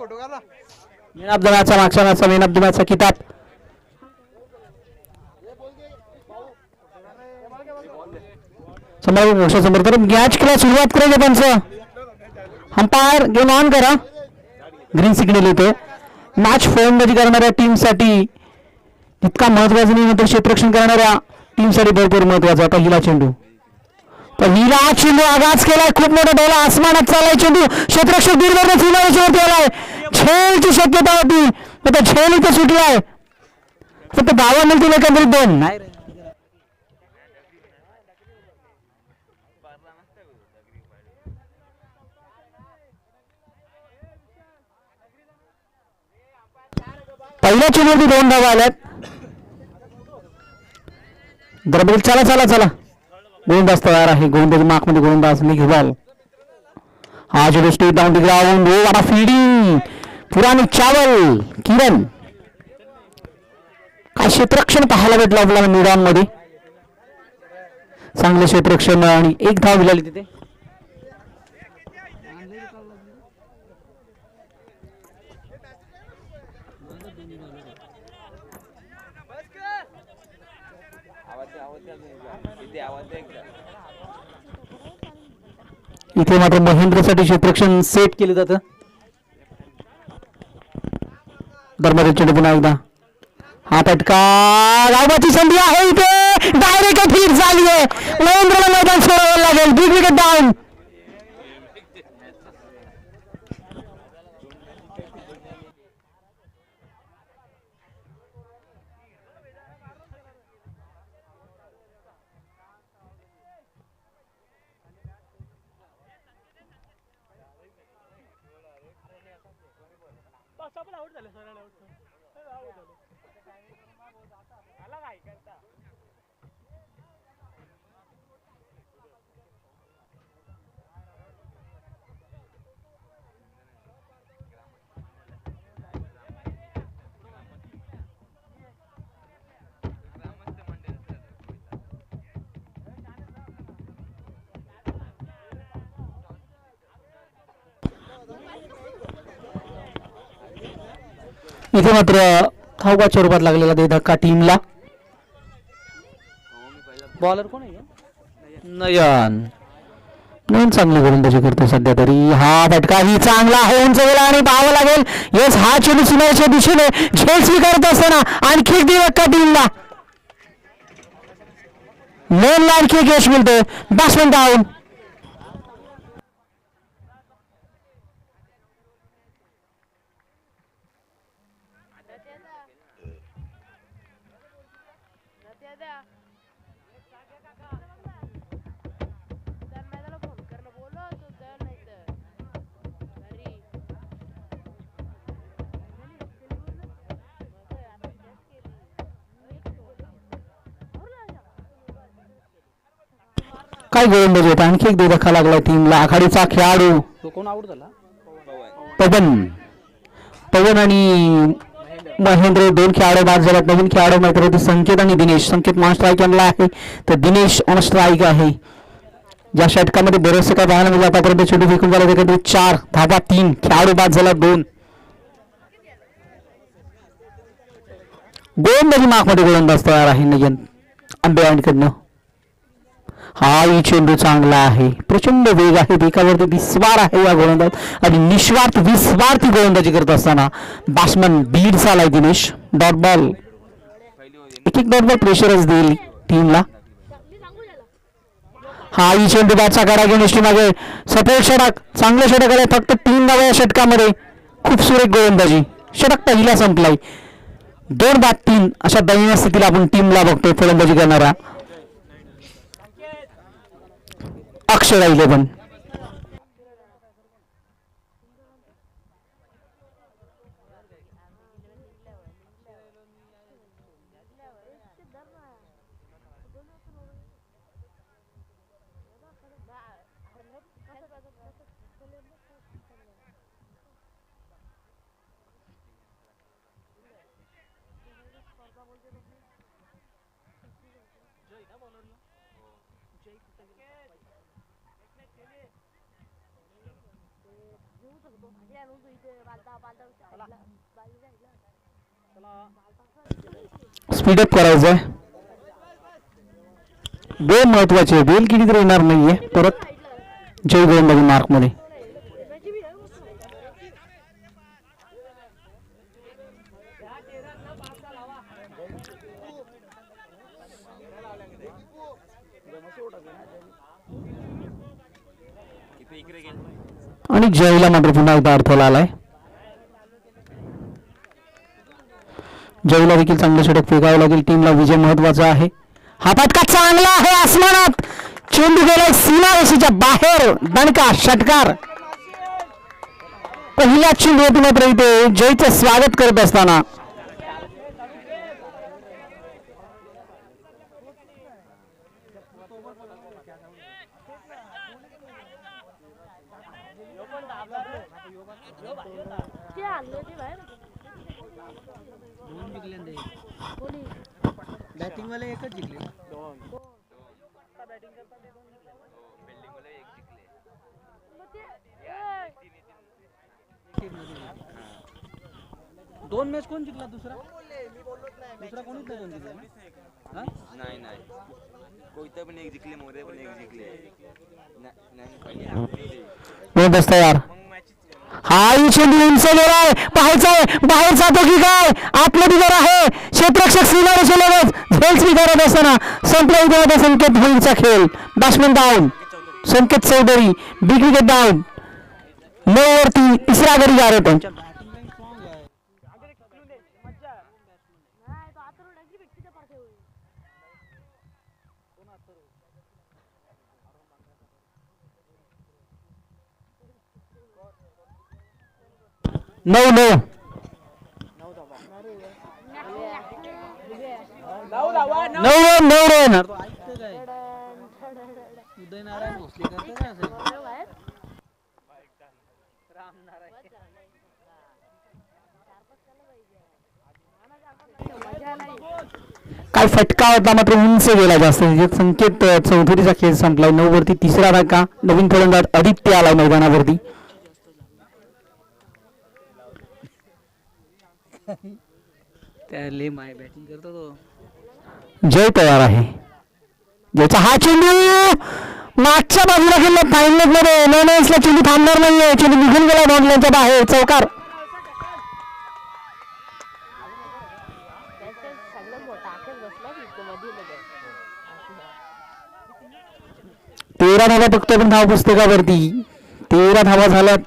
Man of the मॅचचा मागच्या मॅचचा man of the मॅचचा किताब समोर मोठ्या समोर तर मॅच खेळा सुरुवात करायची त्यांचं अंपायर गेम ऑन करा. ग्रीन सिग्नल येते. मॅच फलंदाजी करणाऱ्या टीमसाठी इतका महत्वाचा नाही तर क्षेत्ररक्षण करणाऱ्या टीमसाठी भरपूर महत्वाचा. पहिला चेंडू आगाज केलाय. खूप मोठा डोला आसमानात चाललाय. चेंडू क्षेत्ररक्षक दूरवरनं सीमारेषेवरती आलाय. झेलची शक्यता होती आता झेल इथे सुटलाय. फक्त धावा मिळतील एकंदरीत 2 नाही. पहिल्या चेंडूवरती 2 धावा आल्यात. दरबल चला चला चला गोलंदाज तयार आहे. गोलंदाज मार्कमध्ये गोलंदाज निघवाल. हा चेंडू स्टेट डाऊन द ग्राउंड. वाटा फील्डिंग पुराणी चावल किरण. काय क्षेत्ररक्षण पाहायला भेटलं आपल्याला मैदानामध्ये. चांगलं क्षेत्ररक्षण आणि 1 धाव मिळाली तिथे. इथे मात्र महेंद्रसाठी क्षेत्ररक्षण सेट केलं जातं. धर्मदेव चेंडू पुन्हा एकदा हा फटका धावाची संधी आहे. इथे डायरेक्ट हिट झाली आहे. महेंद्रला मैदान सोडावं लागेल. Big wicket down. इथे मात्र धावाच्या रूपात लागलेला दे धक्का टीमला. बॉलर कोण आहे? नयन. नयन चांगली गोलंदाजी करतो सध्या तरी. हा फटका ही चांगला आहे. उंच गेला आणि पाहावं लागेल. येस हा चेंडू सीमारेषेच्या दिशेने झेल स्वीकारत असताना आणखी एक धक्का टीमला. नयनला आणखी एक यश मिळते. Batsman down. काय गोलंदाजी होता. आणखी एक धक्का लागला टीमला. आघाडीचा खेळाडू कोण आउट झाला? पवन आणि महेंद्र 2 खेळाडू बाद झाल्यात. नवीन खेळाडू मात्र होते संकेत आणि दिनेश. संकेत नॉन स्ट्राईक आणला आहे तर दिनेश ऑन स्ट्राईक आहे. ज्या षटकामध्ये बरेचसे काय पाहायला मिळालं आतापर्यंत. चेंडू फेकून झाला त्याकडे 4 धावा 3 खेळाडू बाद झाला 2. गोलंदाजी मार्कमध्ये गोलंदाज तयार आहे नयन आंबेवाडीकडनं. हा चेंडू चांगला आहे. प्रचंड वेग आहे. एकावरती विस्वार आहे या गोलंदाज आणि निस्वार्थ विस्वार्थी गोलंदाजी करत असताना बॅट्समन बीड झालाय दिनेश. Dot ball. एक डॉट बॉल प्रेशरच देईल टीमला. हा चेंडू बॅटचा काढा घेऊन एसटी मागे सपोर्ट षटक. चांगलं षटक आलंय. फक्त 3 धावा या षटकामध्ये. खूप सुरेख गोलंदाजी. षटक पहिला संपलाय. 2 बाद 3 अशा दयनीय स्थितीला आपण टीमला बघतोय फलंदाजी करणारा. अक्षर 11. स्पीडअप करायचंय. बेल महत्वाचे, बेल किती तर येणार नाहीये परत. जय गोलंदाजी मार्क मध्ये. आणि जयला मात्र पुन्हा एकदा अडथळा आलाय. जयला देखील चांगलं षटक फेकावं लागेल. टीमला विजय महत्वाचा आहे. हा फटका चांगला आहे आसमानात. चेंडू गेलाय सीमारेषेच्या बाहेर. दणका षटकार. पहिल्या चेंडूवरती मात्र इथे जयचं स्वागत करत असताना बॅटिंग वाले एकच जिंकले. दोन मॅच कोण जिंकला? दुसरा कोणीच नाही जिंकला. नाही कोणतं पण एक जिंकले, मोरे पण एक जिंकले. यार हा चेंडू उंच गेलाय. पाहायचाय बाहेर जातो की काय. आतमध्ये जर आहे क्षेत्ररक्षक सीमारेषेलगत झेल स्वीकारत असताना संपला इथे संकेत धोनीचा खेळ. Batsman down. Sanket Chaudhary big wicket down. 9 वरती तिसरा गडी जा होता. नऊ रन. उदयनारायण भोसले करते काय असेल. काय फटका होता मात्र उंच गेला जास्त. संकेत चौधरीचा खेळ संपलाय. 9 वरती तिसरा धक्का. नवीन फलंदाज आदित्य आलाय मैदानावरती. त्याले माय बॅटिंग करतो तो. जय तयार आहे. जयचा हा चेंडू मागच्या बाजूला गेला. फायनल मध्ये नोनेसला चेंडू थांबणार नाहीये. चेंडू निघून गेला बाउंड्रीच्या बाहेर. चौकार. तेरा धावा फक्त पण धाव पुस्तकावरती 13 धावा झाल्यात.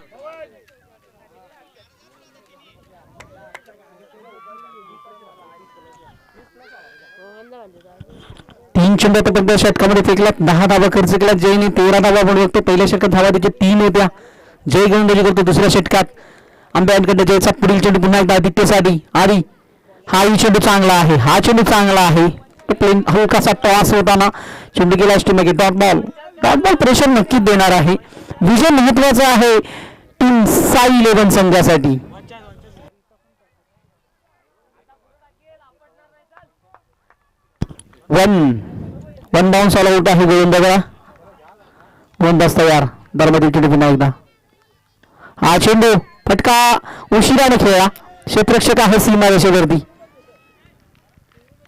तीन चेंडू फक्त षटकामध्ये फेकल्यात. 10 धावा खर्च केल्यात जयने. 13 धावा पण बघतो. पहिल्या षटकात धावा त्याच्या 3 होत्या. जय गोलंदाजी करतो दुसऱ्या षटकात. आंब्याकडे जयचा पुढील चेंडू पुन्हा एकदा आदित्यसाठी. आधी हाही चेंडू चांगला आहे. हा चेंडू चांगला आहे. प्लेन हलकासा टॉस होताना चेंडू गेला टीममध्ये. डॉट बॉल प्रेशर नक्कीच देणार आहे. विजय महत्वाचा आहे टीम साई 11 संघासाठी. वन बाउन्स ऑल आउट आहे गोलंदाजाला. गोलंदाज तयार. दरमध्ये चेंडू पुन्हा एकदा. हा चेंडू फटका उशिराने खेळला. क्षेत्ररक्षक आहे सीमारेषेवरती.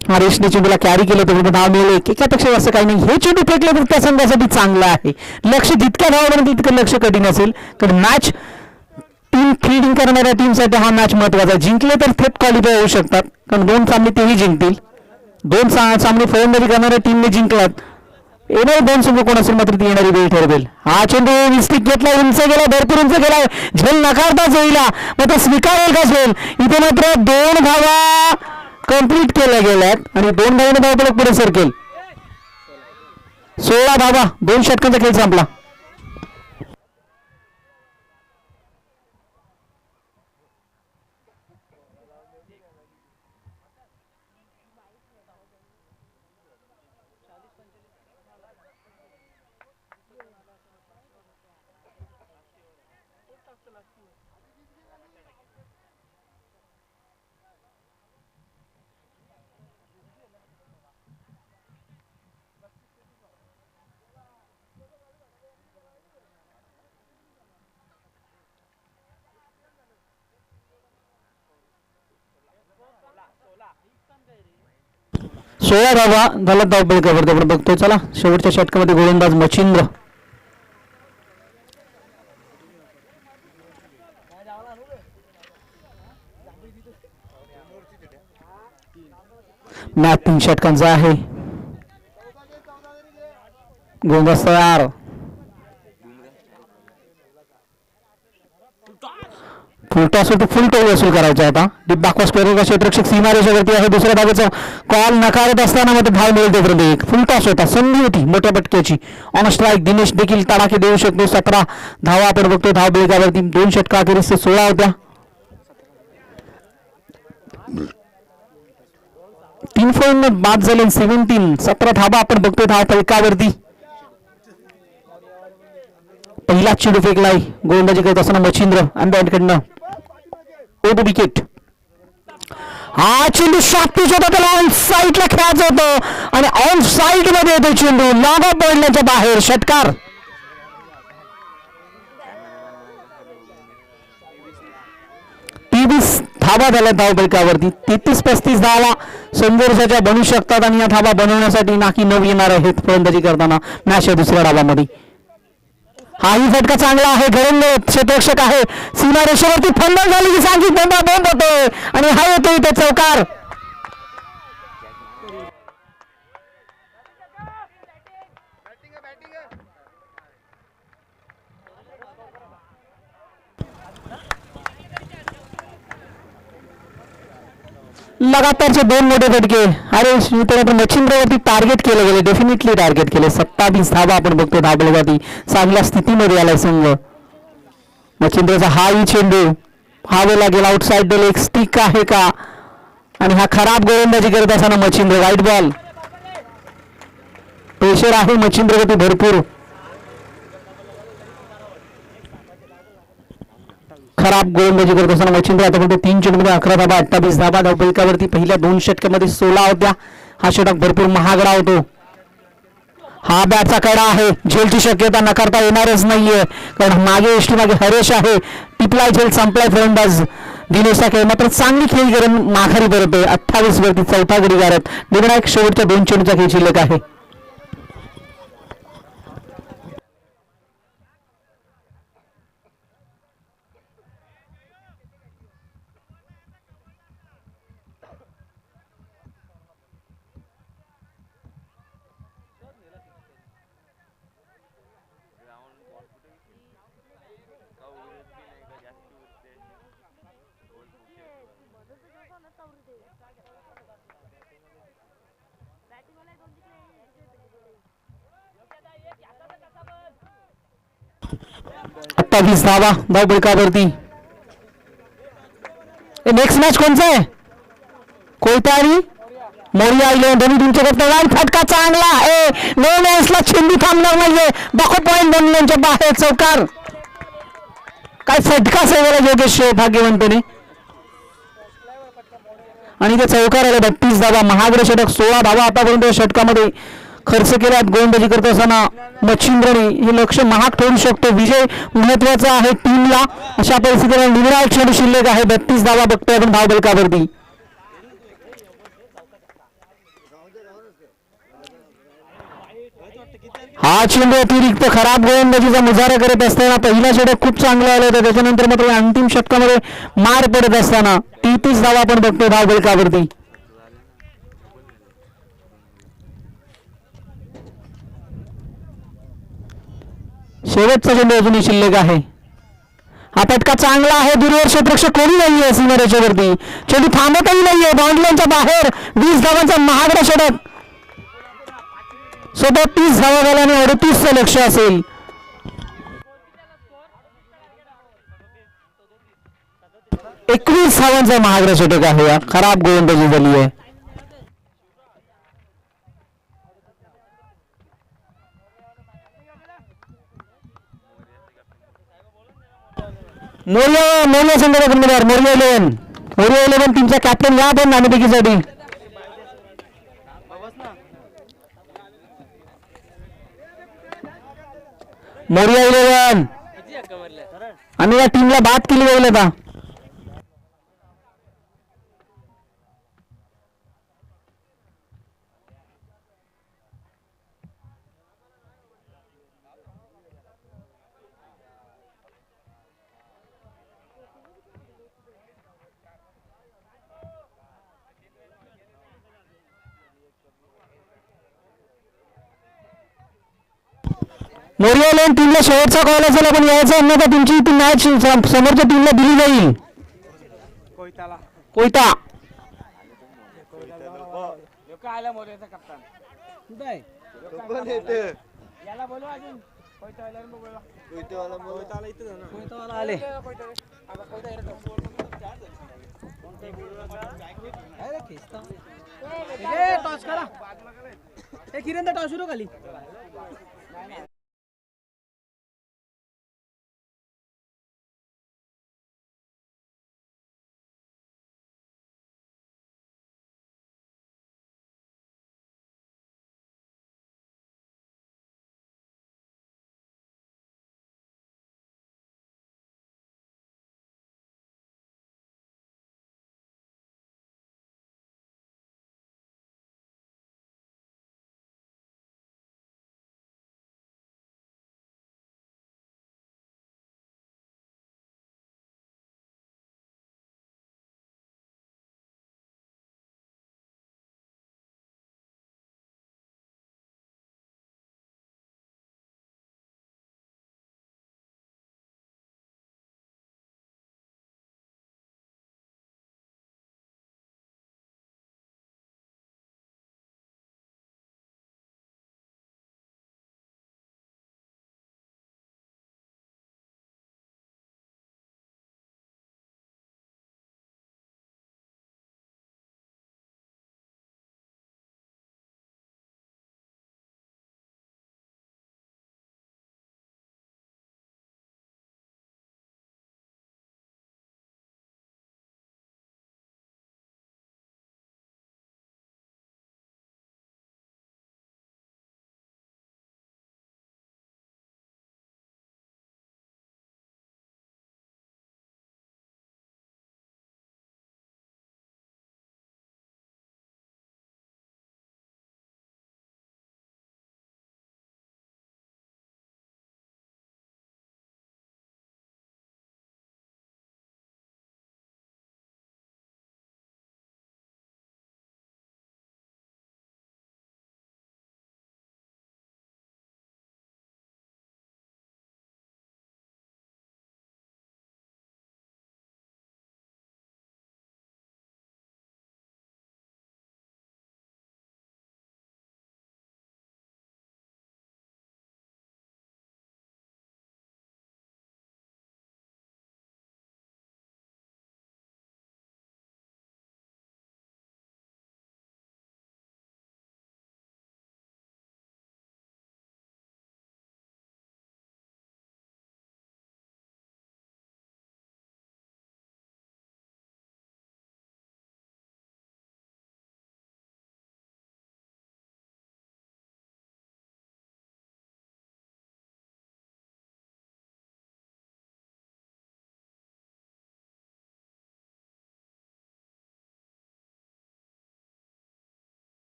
हरेशने चेंडूला कॅरी केलं तर धाव मिळेल. एकापेक्षा असं काही नाही. हे चेंडू फेकले तर त्या संघासाठी चांगलं आहे. लक्ष जितक्या धावापर्यंत तितकं लक्ष कठीण असेल. तर मॅच टीम फिल्डिंग करणाऱ्या टीमसाठी हा मॅच महत्वाचा. जिंकले तर थेट क्वालिफाय होऊ शकतात. कारण 2 सामने तेही जिंकतील. 2 सामने फलंदाजी करणाऱ्या टीमने जिंकलात. येणारे 2 संघ कोण असेल मात्र ती येणारी वेळ ठरवेल. हा चेंडू विस्तिक घेतला. उंच गेला. भरपूर उंच गेला. झेल नकारताच येईल. मात्र स्वीकारेल का झेल. इथे मात्र 2 धावा कंप्लीट केल्या गेल्यात आणि 2 धावांनी धावपळक पुढे सरकेल. 16 धावा. 2 षटकांचा खेळ संपला. 16 धावा झाला धावबळी कव्हर आपण बघतोय. चला शेवटच्या षटकामध्ये गोलंदाज मच्छिंद्र. मॅच 3 षटकांचा आहे. गोलंदाज तयार. फुलटॉस होतो, फुल टॉस वसूल करायचा आता. डिब्बाक्वा स्क्वेअर का क्षेत्ररक्षक सीमारेषेवरती आहे. दुसऱ्या धावेचा कॉल नकारत असताना मध्ये धाव मिळेल तोपर्यंत एक फुलटॉस होता. संधी होती मोठ्या पटक्याची. ऑन स्ट्राईक दिनेश देखील तडाखे देऊ शकतो. 17 धावा आपण बघतो धाव बेगावरती. 2 षटका अखेरीस 16 होत्या. 3 फॉर्म बाद झाले. 17 धावा आपण बघतोय धाव फलकावरती. पहिला चेंडू फेकलाय गोलंदाजी करत असताना मच्छिंद्र अंबॅडकडनं ओबी विकेट. हा चेंडू शॉर्ट पिच होता, त्याला ऑन साईडला खेळायचं होतं आणि ऑन साईड मध्ये येतो चेंडू. लॉग ऑफ पडण्याच्या बाहेर. षटकार. 23 धावा झाल्या धाव फलकावरती. 33-35 धावा संघर्षाच्या बनू शकतात आणि या धावा बनवण्यासाठी नाकी नव येणार आहेत फलंदाजी करताना मॅचच्या दुसऱ्या डावामध्ये. हाही फटका चांगला आहे. घरंदाज क्षेत्ररक्षक आहे. सीमारेषेवरती फंबल झाली की सांगित बंब होतोय आणि हा येतो इथे चौकार. लगातारचे 2 मोठे फटके. अरे मित्रांनो मच्छिंद्रवरती टार्गेट केलं गेले. डेफिनेटली टार्गेट केले. 27 धावा आपण बघतो धाबळगाती. चांगल्या स्थितीमध्ये आलाय संघ. मच्छिंद्रचा हाही चेंडू हा वेळेला गेला आउटसाइड. एक स्टिक आहे का आणि हा खराब गोलंदाजी करत असताना मच्छिंद्र. वाईट बॉल. प्रेशर आहे मच्छिंद्रवरती भरपूर. खराब गोलंदाजी करत असताना मच्छिंद्र आतापर्यंत 3 चेंडूमध्ये 11 धावा 28 धावा धावफलकावरती. पहिल्या 2 षटकामध्ये 16 होत्या. हा षटक भरपूर महागडा होतो. हा बॅटचा कडा आहे. झेलची शक्यता नकारता येणारच नाहीये कारण मागे एष्टी मागे हरेश आहे. टिपलाय झेल संपलाय फलंदाज दिनेशचा खेळ मात्र चांगली खेळी करून माघारी परत आहे. 28 वरती चौथा गडी गारत. निर्णायक शेवटच्या 2 चेंडूचा खेळ शिल्लक आहे. वीस धावा धाव फलकावरती. नेक्स्ट मॅच कोणचा आहे? कोयता आणि मोरिया इलेव्हन दोन्ही तुमच्याकडे. फटका चांगला आहे. नो मॅचला चेंडू थांबणार नाहीये. बाखो पॉईंट बनल्याच्या बाहेर चौकार. काय फटका सेवेला योगेश भाग्यवंतने आणि ते चौकार आले. 32 धावा महागडे षटक. 16 धावा आतापर्यंत षटकामध्ये खर्च केल्यात गोलंदाजी करत असताना मच्छिंद्रने. हे लक्ष महाग ठरू शकतो. विजय महत्वाचा आहे टीमला. अशा परिस्थितीला निर्णायक चेंडू शिल्लक आहे. 32 धावा बघतोय आपण धाव फलकावरती. हा चेंडू अतिरिक्त खराब गोलंदाजीचा मुजारा करत असताना पहिला षटक खूप चांगला आला होता. त्याच्यानंतर मात्र अंतिम षटकामध्ये मार पडत असताना 33 धावा आपण बघतोय धाव फलकावरती. शेवटचा चेंडू अजूनही शिल्लक आहे. हा फटका चांगला आहे. दूरवर क्षेत्ररक्षक कोणी नाहीये सीमारेषेवरती. चेंडू थांबतही नाहीये. बाउंड्रीच्या बाहेर. 20 धावांचा महागडा षटक. 30 धावा झाल्याने 38चं लक्ष असेल. एकवीस धावांचा महागडा षटक आहे. खराब गोलंदाजी झाली आहे. मोरिया संघाचा कर्णधार मोरिया इलेव्हन टीमचा कॅप्टन या पण नाणेफेकीसाठी. मोरिया इलेव्हन आणि या टीमला बाद केली जाईल आता. मोरिया टीमला शेवटचा कॉल असेल आपण यायचं, अन्यथा तुमची ती मॅच समोरच्या टीमला दिली जाईल. कोयता कुठं आहे? याला बोलवा अजून. कोयतावाला आले. अरे खेचता. ए, टॉस करा. ए, किरण टॉस सुरू खाली.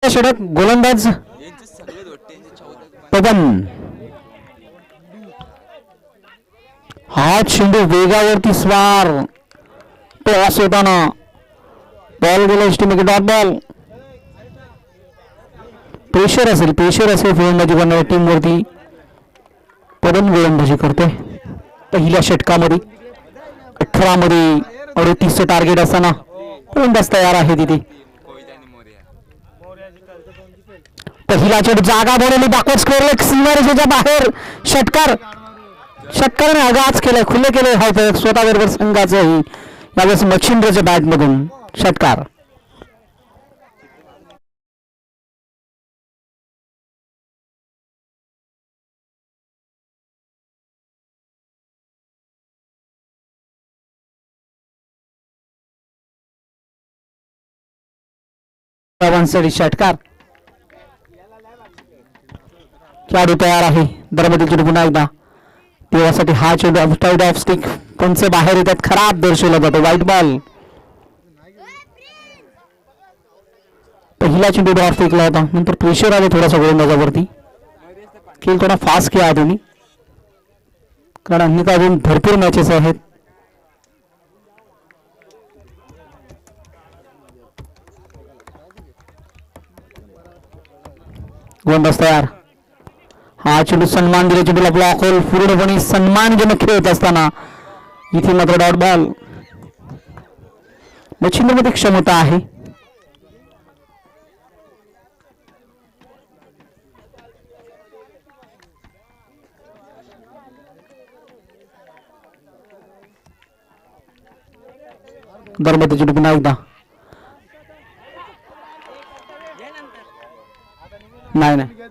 षटक गोलंदाज यांचे सगळे वाटते यांचे 14 पवन. हा चेंडू वेगावरती स्वार टॉस होताना बॉल गेला टीम डॉट बॉल. प्रेशर असेल फलंदाजी करणाऱ्या टीम वरती. पवन गोलंदाजी करते पहिल्या षटकामध्ये. 18 मध्ये 38चं टार्गेट असताना फलंदाज तयार आहे तिथे. कोयता आणि मोर्या पहिला चेंडू जागा बनवली बॅकवर्ड स्क्वेअर सीमारेषेच्या बाहेर. षटकाराने आगाज केलाय, खुले केले हा स्वतः बरोबर संघाचंही. यावेळेस मच्छिंद्रच्या बॅट मधून षटकार. षटकार. खेळाडू तयार आहे. दरमधील चेंडू पुन्हा एकदा तेव्हासाठी हा चेंडू आउटसाइड ऑफ स्टिक पंच बाहेर येतात, खराब दर्शवला जातो, व्हाईट बॉल. पहिला चेंडू डॉट फेकला होता, नंतर प्रेशर आले थोडासा गोलंदाजावरती. खेळ थोडा फास्ट खेळा तुम्ही, कारण अन्यथा अजून भरपूर मॅचेस आहेत. गोलंदाज तयार. हा चेंडू सन्मान दिला, चेंडूला ब्लॉक होल, पूर्णपणे सन्मानजनक खेळत असताना इथे मात्र डॉट बॉल. मच्छिंद्रमध्ये क्षमता आहे. दरम्यान चेंडू पुन्हा एकदा नाही नाही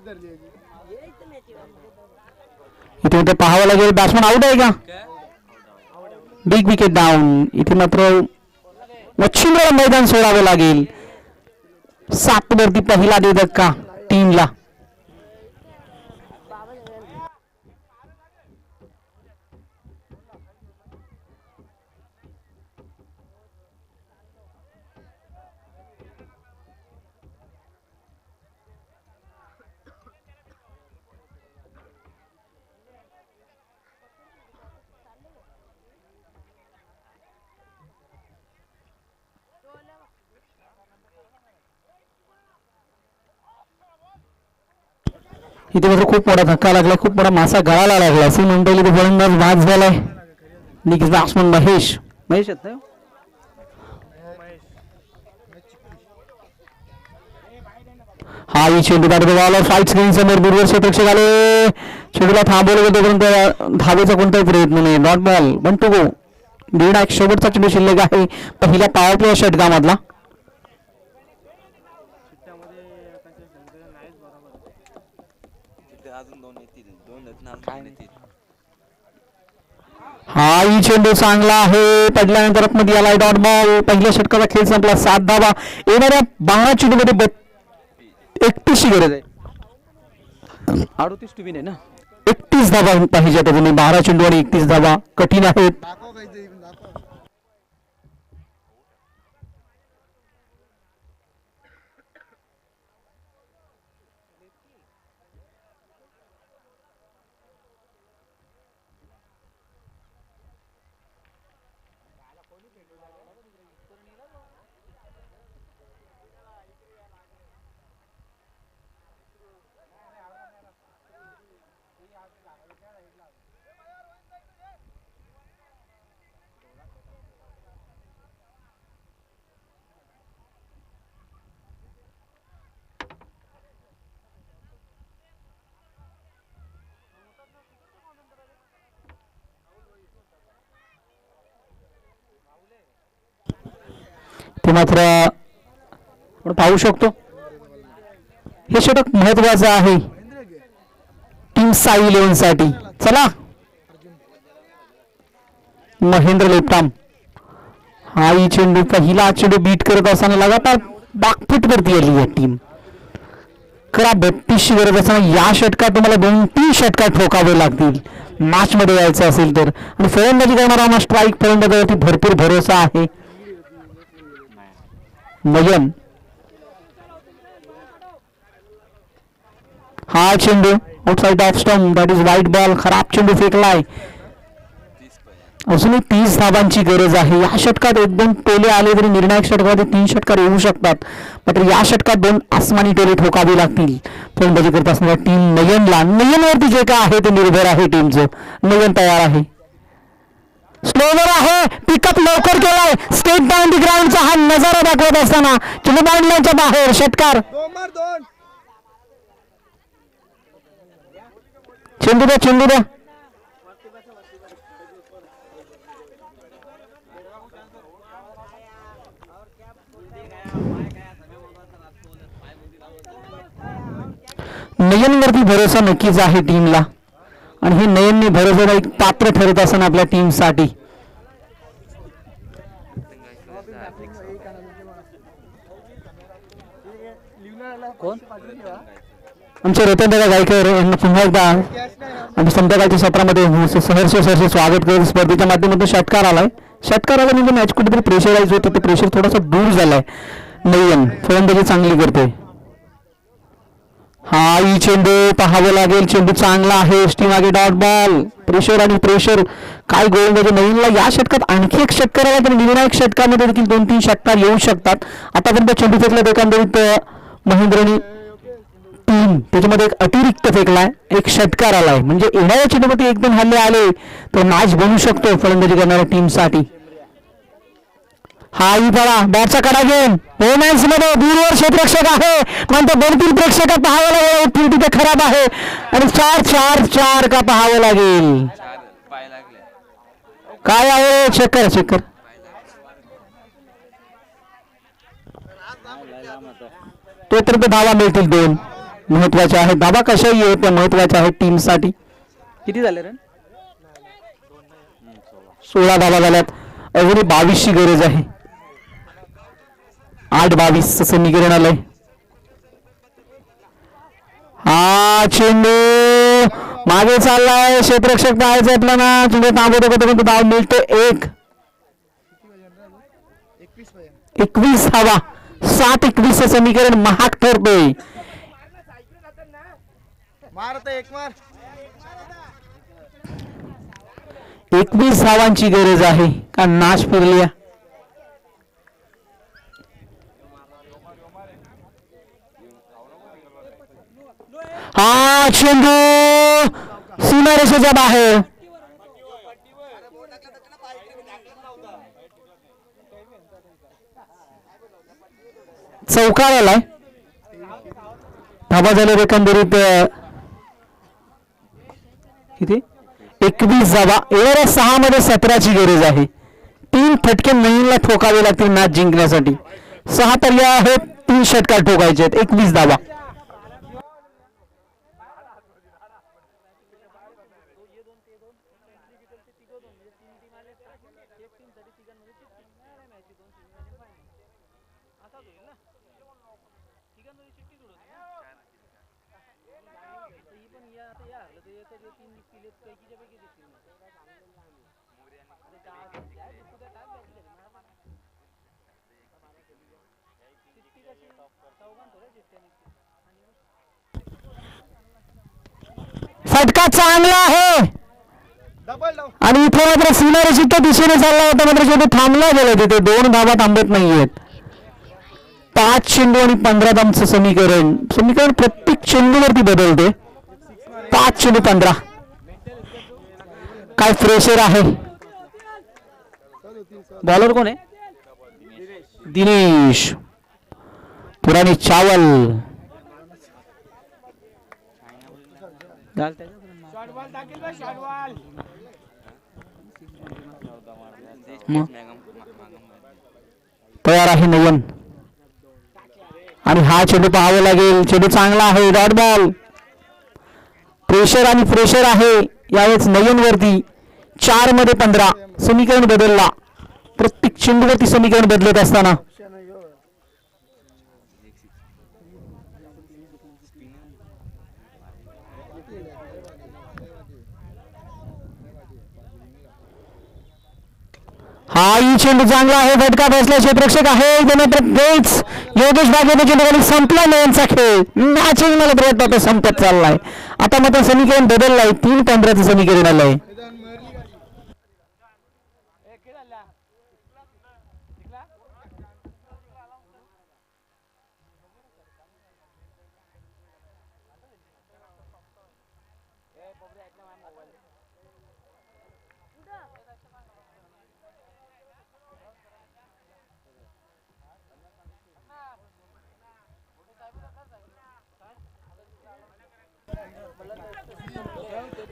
इथे मात्र पाहावं लागेल, बॅट्समन आउट आहे का? Big wicket down. इथे मात्र मच्छिंद्र मैदान सोडावं लागेल. 7 वरती पहिला धक्का टीमला. इथे मात्र खूप मोठा धक्का लागला, खूप मोठा मासा गळाला लागला असे म्हणता येईल. फलंदाज बाद झालाय. निक्स बॅट्समन महेश आहेत ना. हा ही चेंडू बॉल फाईट स्क्रीन समोर दूरदर्शक प्रेक्षक आले. चेंडूला थांबवलं गेलं, परंतु धावेचा कोणताही प्रयत्न नाही. Dot ball 1 to go. निर्णायक शेवटचा चेंडू शिल्लक आहे पहिल्या पॉवर प्ले षटकामधला. हा ही चेंडू चांगला आहे, पडल्यानंतर आतमध्ये आलाय डॉट बॉल. पहिल्या षटकाचा खेळ संपला. 7 धावा. येणाऱ्या 12 चेंडूमध्ये 31 ची गरज आहे. 38 टू विन आहे ना. 31 धावा पाहिजे आता. 12 चेंडू आणि 31 धावा कठीण आहेत. ते मात्र आपण पाहू शकतो. हे षटक महत्वाचं आहे टीम साई 11 साठी. चला महेंद्र लेपटाम. हा ही चेंडू पहिला चेंडू बीट करत असताना लगातार बॅकफुट वरती आली आहे टीम. करा 32 ची गरज असताना या षटकात तुम्हाला 2-3 षटकात ठोकावे लागतील मॅच मध्ये यायचं असेल तर. आणि फलंदाजी करणारा स्ट्राईक फलंदाजावरती भरपूर भरोसा आहे. नयन. हा चेंडू outside off stump, that is white ball. खराब चेंडू फेकलाय. अजूनही 30 धावांची गरज आहे. या षटकात 1-2 टोले आले तरी निर्णायक षटकात 3 षटकार येऊ शकतात. मात्र या षटकात 2 आसमानी टोले ठोकावे लागतील फलंदाजी करत असणाऱ्या टीम नयनला. नयनवरती जे काय आहे ते निर्भर आहे टीमचं. नयन तयार आहे. स्लोवर आहे, पिकअप लवकर केलाय. स्टेट डाऊन दी ग्राउंडचा हा नजारा दाखवत असताना चेंडू बाउंड्रीच्या बाहेर. षटकार. चेंडू द्या, चेंडू द्या. नयनवरती भरोसा नक्कीच आहे टीमला आणि हे नयनने भरोसा एक पात्र ठरत असताना आपल्या टीमसाठी. कोण आमचे रतनदादा गायकर यांना पुन्हा एकदा आम्ही संध्याकाळच्या सत्रामध्ये सहर्ष स्वागत करत स्पर्धेच्या माध्यमातून षटकार आलाय. षटकार आला म्हणजे मॅच कुठेतरी प्रेशराईज होतं, ते प्रेशर थोडासा दूर झालाय. नयन फलंदाजी चांगली करते. हा ही चेंडू पाहावं लागेल. चेंडू चांगला आहे. स्टीम मागे डॉट बॉल. प्रेशर आणि प्रेशर काय गोलंदाजी नवीनला या षटकात आणखी एक षटकार आला तर निर्णायक षटकामध्ये देखील 2-3 षटकार येऊ शकतात. आतापर्यंत चेंडू फेकल्यात एकंदरीत महेंद्रनी 3, त्याच्यामध्ये एक अतिरिक्त फेकलाय, एक षटकार आलाय. म्हणजे येणाऱ्या चेंडूमध्ये 1-2 हल्ले आले तर मॅच बनू शकतो फलंदाजी करणाऱ्या टीमसाठी. हा ही बघा बॅटचा कडा घेऊन रोमॅन्स मध्ये दूरवर क्षेत्ररक्षक आहे. नंतर 2-3 प्रेक्षकात पाहावं लागेल. तिथे खराब आहे आणि 4-4-4 का पाहावं लागेल. पाय लागले. काय आहे चक्कर चक्कर तोपर्यंत धावा मिळतील 2 महत्वाच्या आहेत. धावा कशाही आहे त्या महत्वाच्या आहेत टीमसाठी. किती झाले रन? 16 धावा झाल्यात. अजूनही 22ची गरज आहे. 8-22 समीकरण आलंय. हा चेंडू मागे चाललाय. क्षेत्ररक्षक पाहायचं आपल्याला. चेंडू थांबवतो का धाव मिळते 1. 21 धावा. 7-21 समीकरण महाग ठरतोय. मारत एक मार. 21 धावांची गरज आहे का नाश फिरल्या. हा चेंडू सीमारेषेच्या बाहेर. चौकार आलाय. धाबा झाले एकंदरीत किती 21 धावा. येणाऱ्या 6 मध्ये 17ची गरज आहे. 3 फटके नवीनला ठोकावे लागतील मॅच जिंकण्यासाठी. 6 पर्याय आहेत. 3 षटकार ठोकायचे आहेत. 21 धावा. फटका चांगला आहे आणि इथे मात्र सीमारेषेच्या दिशेने चालला होता. मात्र शेवटी थांबला गेला. तिथे 2 धावा थांबत नाहीयेत. 5 चेंडू आणि 15 धावांचं समीकरण प्रत्येक चेंडूवरती बदलते. 5 चेंडू 15. काय प्रेशर आहे. बॉलर कोण आहे. दिनेश पुराणी चावल. तयार आहे नयन आणि हा चेंडू पाहावा लागेल. चेंडू चांगला आहे. Dot ball. प्रेशर आणि प्रेशर आहे यावेळेस नयन वरती. 4 मध्ये 15 समीकरण बदलला. प्रत्येक चेंडूवरती समीकरण बदलत असताना हा ही चेंडू चांगला आहे. फटका बसला. क्षेत्ररक्षक आहे. योगेश बागेच्या चेंडू संपला नयनचा खेळ. मॅचिंग मला तर वाटतं आता संपत चाललाय. आता मात्र समीकरण बदललाय. 3-15चं समीकरण आलंय.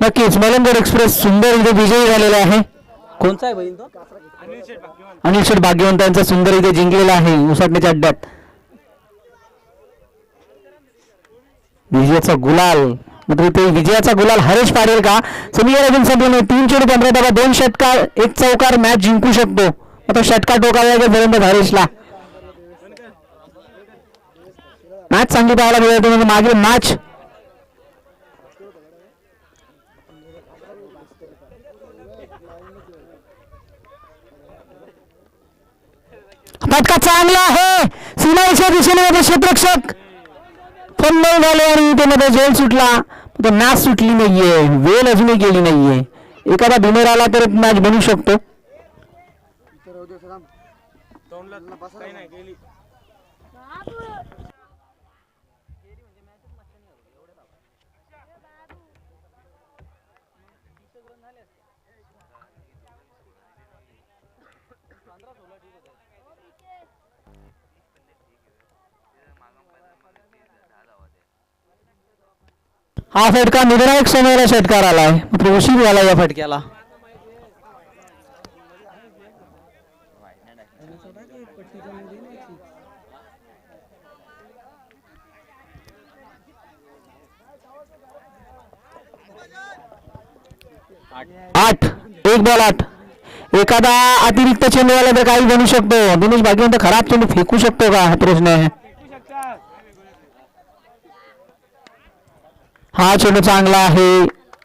नक्कीच मलंगड एक्सप्रेस सुंदर इथे विजयी झालेला आहे. कोणचा आहे बैल तो? अनिल शेठ भाग्यवंत यांचा सुंदर इथे जिंकलेला आहे उसाटण्याच्या अड्ड्यात. विजयाचा गुलाल मात्र ते विजयाचा गुलाल हरेश पाडेल का. समीकरण संपलं. 3 चेंडू 15 धावा. 2 षटकार 1 चौकार मॅच जिंकू शकतो. आता षटकार टोकावा लागेल हरेशला. मॅच चांगली पाहायला मिळते. मागील मॅच फटका चांगला आहे, सीमारेषेच्या दिशेने मध्ये क्षेत्ररक्षक पण नाही झाले आणि त्यामध्ये झेल सुटला, तो मॅच सुटली नाहीये, वेळ अजूनही गेली नाहीये. एखादा बिनर आला तर मॅच बनू शकतो. काही नाही गेली. 15-16 ठीक होते. हा फटका निर्णायक समोर षटकार आलाय, मात्र उशीर झाला या फटक्याला. आठ, एक बॉल 8. एखादा अतिरिक्त चेंडू आला तर काही बनू शकतो. दिनेश भाग्यवंत खराब चेंडू फेकू शकतो का, हा प्रश्न आहे. हा चेंडू चांगला आहे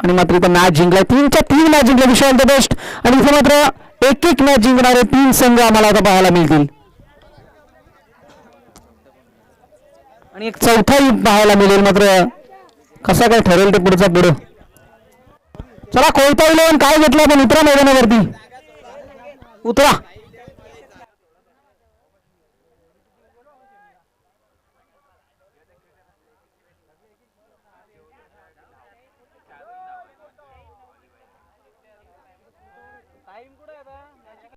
आणि मात्र इथं मॅच जिंकलाय. 3च्या 3 मॅच जिंकले, विश ऑल द बेस्ट. आणि इथे मात्र एक मॅच जिंकणारे 3 संघ आम्हाला आता पाहायला मिळतील आणि एक चौथाही पाहायला मिळेल. मात्र कसा काय ठरेल ते पुढचा पुढं. चला कोयता इलेव्हन काय घेतलं, पण उतरा मैदानावरती, उतरा.